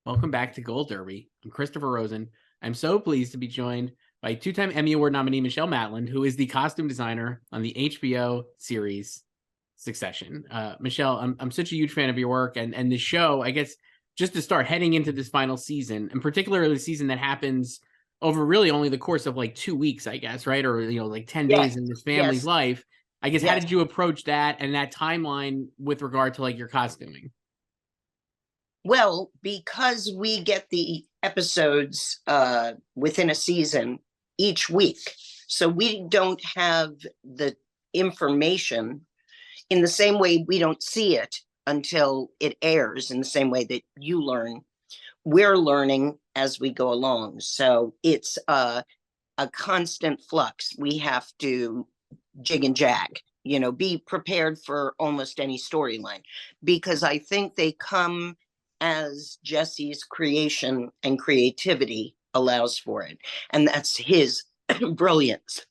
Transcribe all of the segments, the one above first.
Welcome back to Gold Derby. I'm Christopher Rosen. I'm so pleased to be joined by two-time Emmy Award nominee Michelle Matland, who is the costume designer on the HBO series Succession. Michelle, I'm such a huge fan of your work and the show. I guess just to start heading into this final season, and particularly the season that happens over really only the course of like 2 weeks, I guess, right? Or like 10 Yes, days in this family's yes, life. I guess how yes. did you approach that and that timeline with regard to like your costuming? Well, because we get the episodes within a season each week, so we don't have the information in the same way we don't see it until it airs, in the same way that you learn. We're learning as we go along. So it's a constant flux. We have to jig and jag, be prepared for almost any storyline, because I think they come as Jesse's creation and creativity allows for it. And that's his brilliance.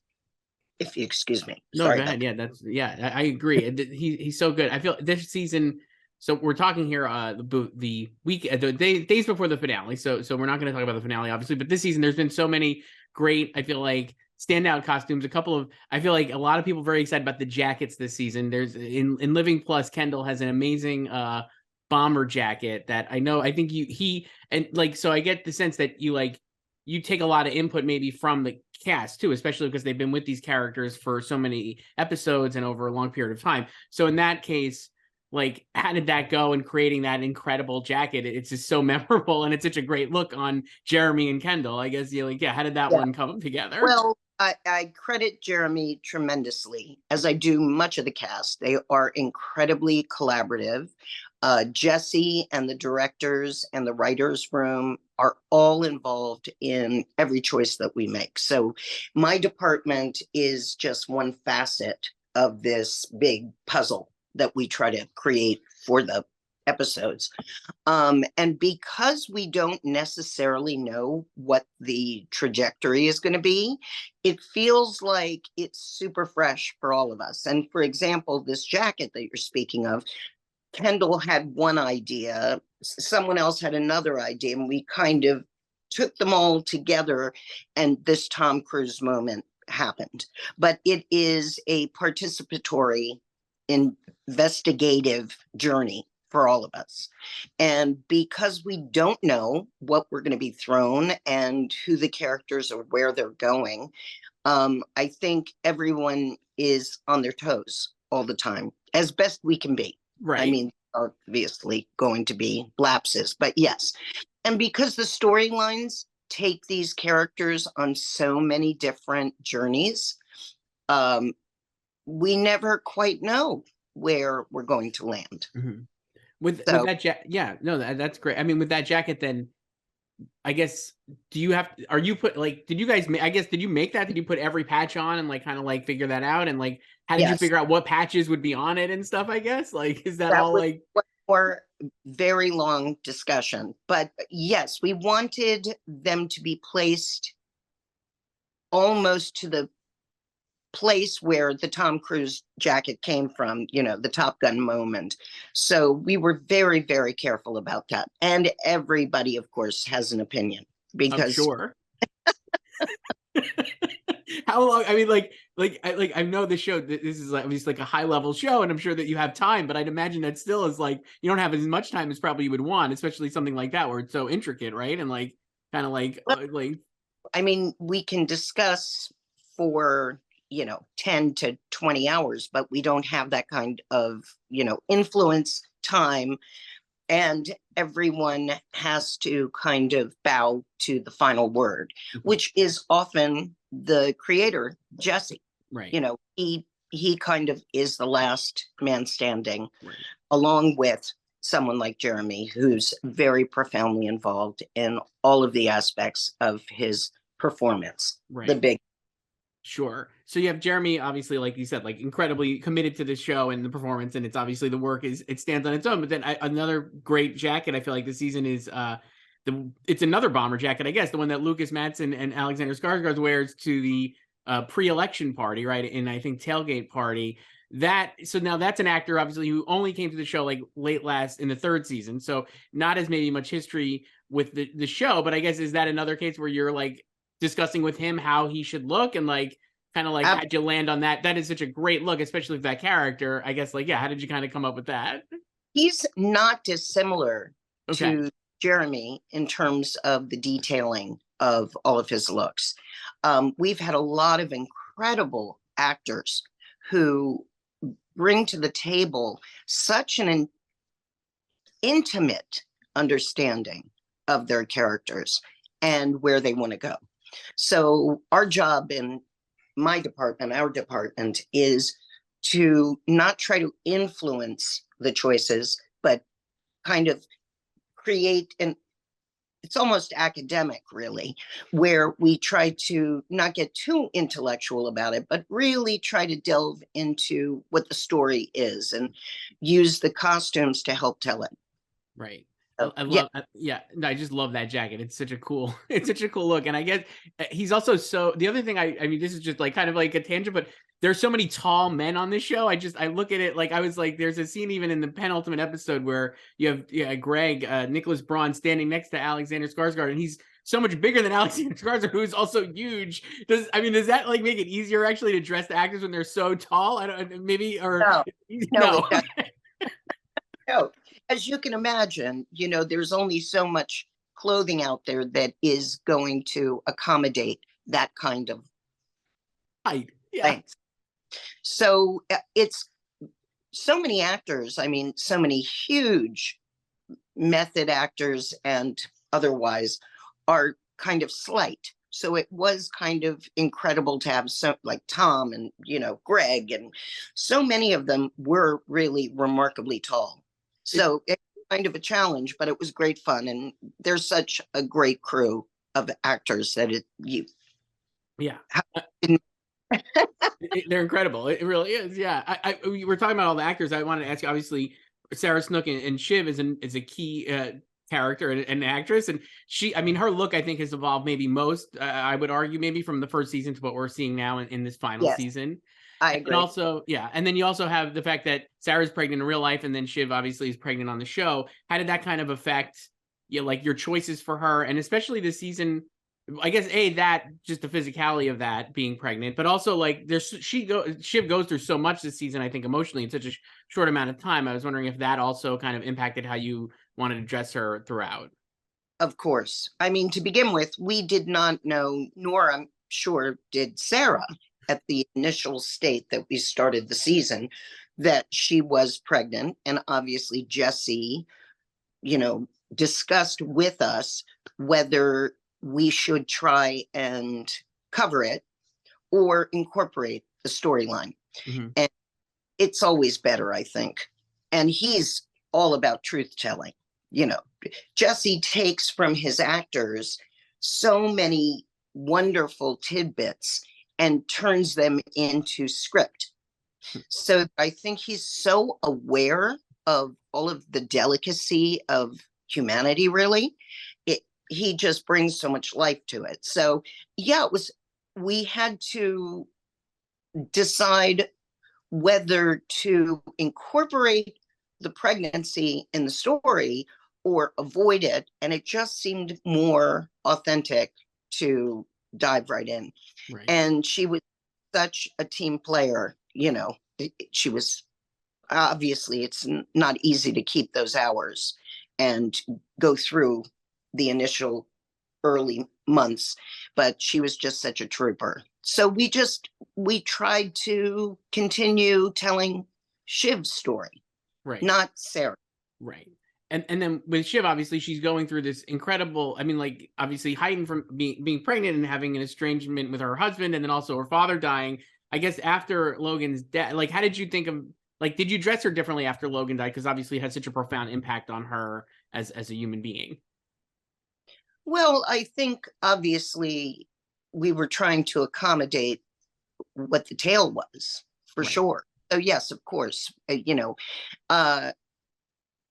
If you excuse me. No, Sorry go about ahead. I agree. He's so good. I feel this season. So we're talking here the week days before the finale. So we're not going to talk about the finale, obviously. But this season, there's been so many great, I feel like, standout costumes. I feel like a lot of people very excited about the jackets this season. There's in Living Plus, Kendall has an amazing bomber jacket that I know. I think so I get the sense that you take a lot of input maybe from the cast too, especially because they've been with these characters for so many episodes and over a long period of time. So in that case, like, how did that go in creating that incredible jacket? It's just so memorable and it's such a great look on Jeremy and Kendall. I guess how did that that. one come together? Well, I credit Jeremy tremendously, as I do much of the cast. They are incredibly collaborative. Jesse and the directors and the writers' room are all involved in every choice that we make. So my department is just one facet of this big puzzle that we try to create for the episodes. And because we don't necessarily know what the trajectory is going to be, it feels like it's super fresh for all of us. And for example, this jacket that you're speaking of, Kendall had one idea, someone else had another idea, and we kind of took them all together, and this Tom Cruise moment happened. But it is a participatory, investigative journey for all of us. And because we don't know what we're going to be thrown and who the characters or where they're going, I think everyone is on their toes all the time, as best we can be. Right. I mean, obviously going to be lapses, but yes. And because the storylines take these characters on so many different journeys, we never quite know where we're going to land. Mm-hmm. With that jacket, that's great. I mean, with that jacket, then I guess did you guys did you make that? Did you put every patch on and kind of figure that out? And how did you figure out what patches would be on it and stuff? I guess is that all was for very long discussion. But yes, we wanted them to be placed almost to the place where the Tom Cruise jacket came from, the Top Gun moment. So we were very, very careful about that. And everybody, of course, has an opinion because I'm sure. How long? I mean, I know the show. This is like a high level show, and I'm sure that you have time. But I'd imagine that still is you don't have as much time as probably you would want, especially something like that where it's so intricate, right? And I mean, we can discuss for 10 to 20 hours, but we don't have that kind of influence time, and everyone has to kind of bow to the final word, which is often the creator, Jesse. Right. He kind of is the last man standing, right, along with someone like Jeremy, who's very profoundly involved in all of the aspects of his performance. Right. The big. Sure. So you have Jeremy, obviously, like you said, incredibly committed to the show and the performance, and it's obviously the work it stands on its own. But then another great jacket I feel like this season is it's another bomber jacket, I guess, the one that Lucas Matson and Alexander Skarsgård wears to the pre-election party, right? And I think tailgate party. So now that's an actor obviously who only came to the show late last in the third season, so not as maybe much history with the show. But I guess, is that another case where you're like discussing with him how he should look, and like kind of like how'd you land on that? That is such a great look, especially with that character. I guess, like, yeah, how did you kind of come up with that? He's not dissimilar Okay. to Jeremy in terms of the detailing of all of his looks. We've had a lot of incredible actors who bring to the table such an intimate understanding of their characters and where they want to go. So our job in my department, our department, is to not try to influence the choices, but kind of create an, it's almost academic really, where we try to not get too intellectual about it, but really try to delve into what the story is and use the costumes to help tell it. Right. So, I love, yeah, I just love that jacket. It's such a cool, it's such a cool look. And I guess he's also so, the other thing, I mean, this is just like kind of like a tangent, but there's so many tall men on this show. I look at it like, I was like, there's a scene even in the penultimate episode where you have Greg, Nicholas Braun standing next to Alexander Skarsgård, and he's so much bigger than Alexander Skarsgård, who's also huge. Does that like make it easier actually to dress the actors when they're so tall? I don't, maybe, or no, no. no. As you can imagine, there's only so much clothing out there that is going to accommodate that kind of height. Yeah. Thanks. So it's so many actors. I mean, so many huge method actors and otherwise are kind of slight. So it was kind of incredible to have some like Tom and, Greg, and so many of them were really remarkably tall. So it's kind of a challenge, but it was great fun. And there's such a great crew of actors that yeah. They're incredible. It really is. Yeah. We were talking about all the actors. I wanted to ask you, obviously, Sarah Snook and Shiv is a key character and actress. And her look, I think, has evolved maybe most, I would argue, maybe from the first season to what we're seeing now in this final season. I agree. And also, yeah. And then you also have the fact that Sarah's pregnant in real life, and then Shiv obviously is pregnant on the show. How did that kind of affect like your choices for her? And especially this season, I guess, that just the physicality of that being pregnant, but also like Shiv goes through so much this season, I think, emotionally in such a short amount of time. I was wondering if that also kind of impacted how you wanted to dress her throughout. Of course. I mean, to begin with, we did not know, nor I'm sure did Sarah at the initial state that we started the season, that she was pregnant. And obviously Jesse, discussed with us whether we should try and cover it or incorporate the storyline. Mm-hmm. And it's always better, I think. And he's all about truth telling. Jesse takes from his actors so many wonderful tidbits and turns them into script. So I think he's so aware of all of the delicacy of humanity, really. He just brings so much life to it. So yeah, we had to decide whether to incorporate the pregnancy in the story or avoid it. And it just seemed more authentic to dive right in. Right. And she was such a team player, she was, obviously it's not easy to keep those hours and go through the initial early months, but she was just such a trooper. So we tried to continue telling Shiv's story, right? Not Sarah. Right. And then with Shiv, obviously she's going through this incredible, like obviously hiding from being pregnant and having an estrangement with her husband, and then also her father dying. I guess after Logan's death, like, how did you think of, like, did you dress her differently after Logan died? Because obviously it had such a profound impact on her as a human being. Well, I think obviously we were trying to accommodate what the tale was, for sure. So yes, of course,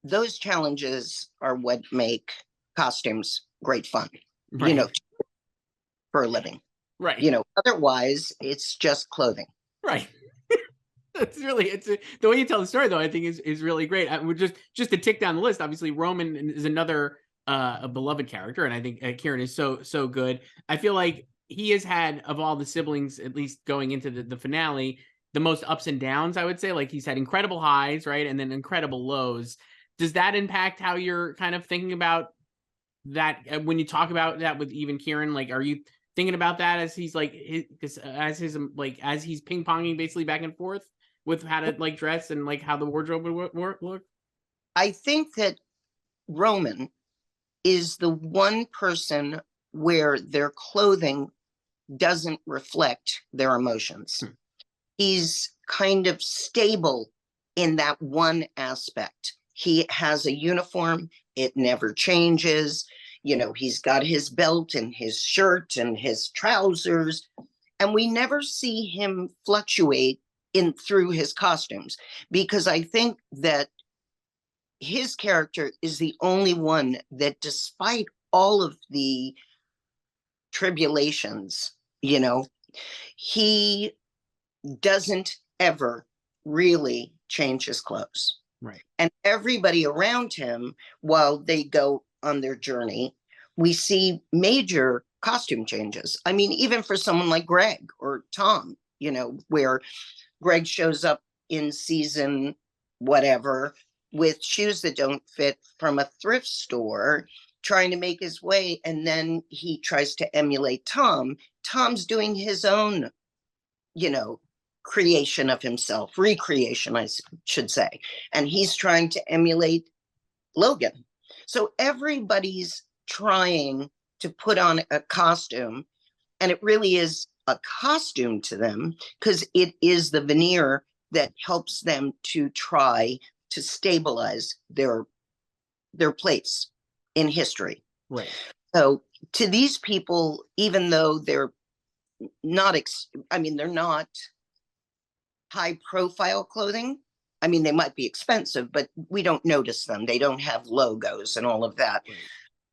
those challenges are what make costumes great fun, for a living. Right. Otherwise it's just clothing. Right. The way you tell the story, though, I think is really great. We're just to tick down the list. Obviously, Roman is another a beloved character, and I think Kieran is so good. I feel like he has had, of all the siblings, at least going into the finale, the most ups and downs, I would say. Like, he's had incredible highs, right, and then incredible lows. Does that impact how you're kind of thinking about that when you talk about that with even Kieran? Like, are you thinking about that as he's like as he's ping ponging basically back and forth with how to like dress and like how the wardrobe would look? I think that Roman is the one person where their clothing doesn't reflect their emotions. He's kind of stable in that one aspect. He has a uniform, it never changes. You know, he's got his belt and his shirt and his trousers, and we never see him fluctuate in through his costumes, because I think that his character is the only one that, despite all of the tribulations, you know, he doesn't ever really change his clothes. Right. And everybody around him, while they go on their journey, we see major costume changes. I mean, even for someone like Greg or Tom, you know, where Greg shows up in season whatever with shoes that don't fit from a thrift store, trying to make his way, and then he tries to emulate Tom. Tom's doing his own, you know, creation of himself, recreation, I should say, and he's trying to emulate Logan. So everybody's trying to put on a costume, and it really is a costume to them because it is the veneer that helps them to try to stabilize their place in history. Right. So to these people, even though they're not, they're not high profile clothing. I mean, they might be expensive, but we don't notice them. They don't have logos and all of that. Right.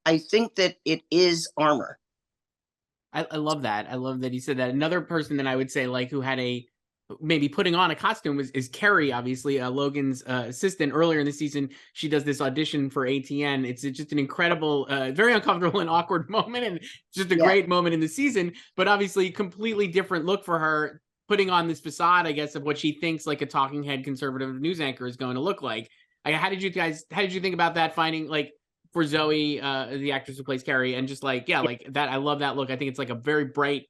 I think that it is armor. I love that. I love that he said that. Another person that I would say, like, who had maybe putting on a costume is Kerry, obviously, Logan's assistant. Earlier in the season, she does this audition for ATN. It's just an incredible, very uncomfortable and awkward moment, and just a great moment in the season, but obviously completely different look for her, putting on this facade, I guess, of what she thinks like a talking head conservative news anchor is going to look like. How did you think about that, finding, like, for Zoe, the actress who plays Kerry, and just like, like that, I love that look. I think it's like a very bright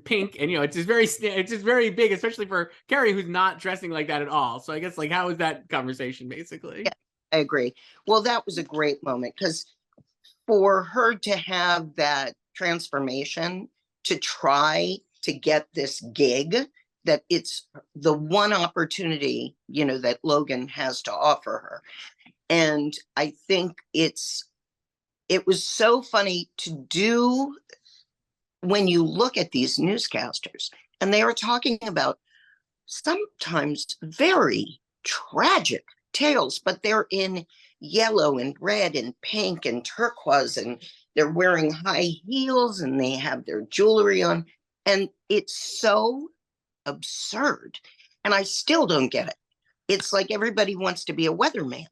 pink, and it's just very big, especially for Kerry, who's not dressing like that at all. So I guess, like, how was that conversation, basically? Yeah, I agree. Well, that was a great moment, because for her to have that transformation, to try to get this gig, that it's the one opportunity, that Logan has to offer her. And I think it was so funny to do when you look at these newscasters, and they are talking about sometimes very tragic tales, but they're in yellow and red and pink and turquoise, and they're wearing high heels and they have their jewelry on. And it's so absurd. And I still don't get it. It's like everybody wants to be a weatherman,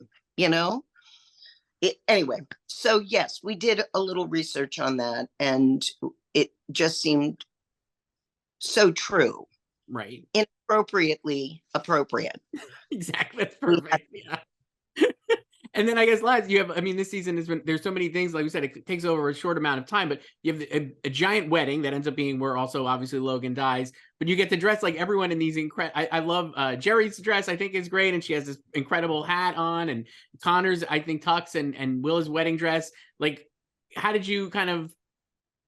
Anyway, so yes, we did a little research on that, and it just seemed so true. Right. Inappropriately appropriate. Exactly. That's perfect. Yeah. And then I guess last, you have, this season has been, there's so many things, like we said, it takes over a short amount of time, but you have a giant wedding that ends up being where also obviously Logan dies, but you get to dress like everyone in these I love Jerry's dress, I think is great. And she has this incredible hat on, and Connor's, I think, tux, and Will's wedding dress. Like, how did you kind of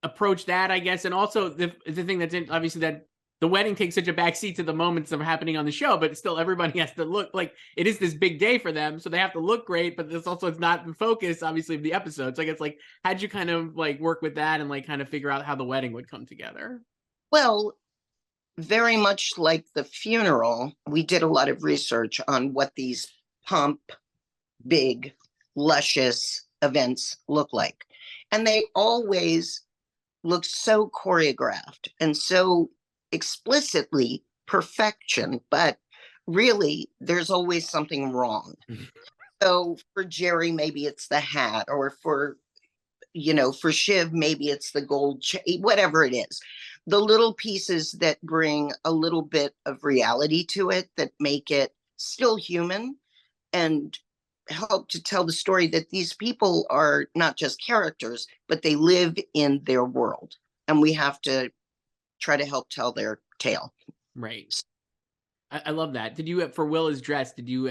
approach that, I guess? And also the thing that's obviously that the wedding takes such a backseat to the moments that are happening on the show, but still everybody has to look like it is this big day for them. So they have to look great, but it's not the focus, obviously, of the episode. So I guess, like, how'd you kind of like work with that and like kind of figure out how the wedding would come together? Well, very much like the funeral, we did a lot of research on what these big, luscious events look like. And they always look so choreographed and so explicitly perfection, but really there's always something wrong. So for Jerry, maybe it's the hat, or for Shiv, maybe it's the gold chain, whatever it is. The little pieces that bring a little bit of reality to it, that make it still human and help to tell the story that these people are not just characters, but they live in their world. And we have to try to help tell their tale. Right. I love that. Did you, for Willa's dress, did you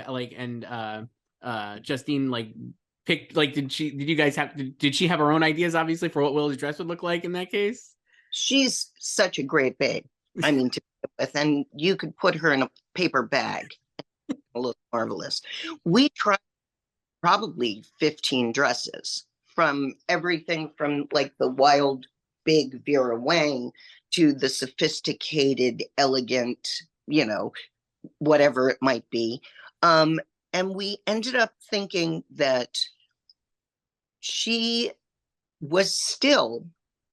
Justine pick, did you guys did she have her own ideas, obviously, for what Willa's dress would look like in that case? She's such a great babe. I mean, to be with, and you could put her in a paper bag. It look marvelous. We tried probably 15 dresses, from everything from the wild, big Vera Wang to the sophisticated, elegant, whatever it might be. And we ended up thinking that she was still,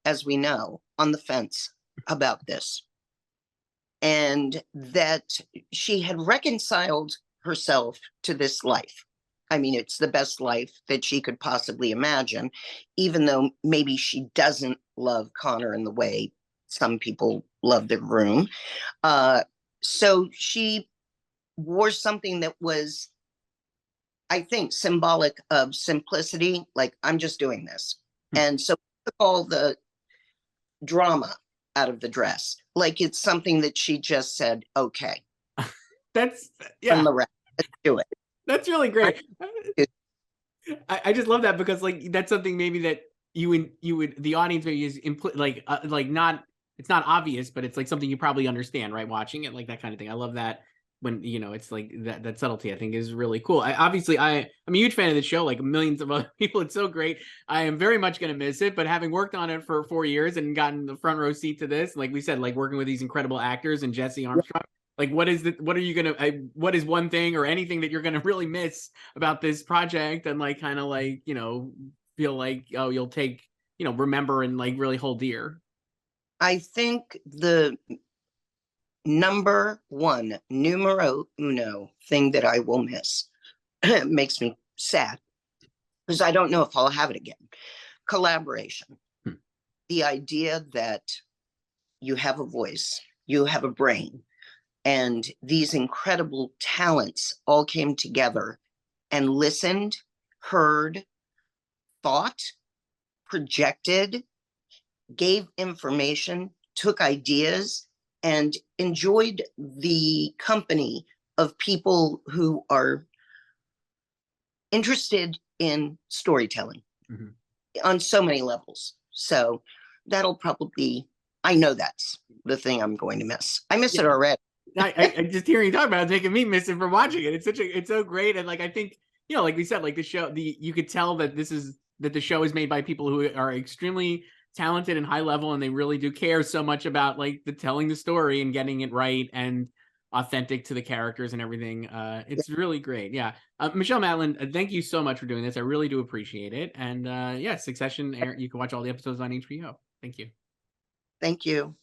as we know, on the fence about this. And that she had reconciled herself to this life. I mean, it's the best life that she could possibly imagine, even though maybe she doesn't love Connor in the way some people love the groom. So she wore something that was, I think, symbolic of simplicity. I'm just doing this. And so we took all the drama out of the dress. It's something that she just said, okay. That's, yeah. Let's do it. That's really great. I just love that, because that's something maybe that you would the audience maybe is not, it's not obvious, but it's something you probably understand, right? Watching it, that kind of thing. I love that when, it's that subtlety, I think, is really cool. I'm a huge fan of the show, millions of other people. It's so great. I am very much going to miss it, but having worked on it for 4 years and gotten the front row seat to this, like we said, working with these incredible actors and Jesse Armstrong, what is one thing or anything that you're going to really miss about this project, and feel oh, you'll take, remember and really hold dear? I think the number one, numero uno thing that I will miss, makes me sad, because I don't know if I'll have it again. Collaboration. The idea that you have a voice, you have a brain, and these incredible talents all came together and listened, heard, thought, projected, gave information, took ideas, and enjoyed the company of people who are interested in storytelling on so many levels. So that'll probably, I know that's the thing I'm going to miss. I miss it already. I just hearing you talk about it, making me miss it from watching it. It's so great. And I think, like we said, the show, you could tell that the show is made by people who are extremely talented and high level, and they really do care so much about the telling the story and getting it right and authentic to the characters and everything. It's really great. Yeah. Michelle Matland, thank you so much for doing this. I really do appreciate it. And Succession, you can watch all the episodes on HBO. Thank you. Thank you.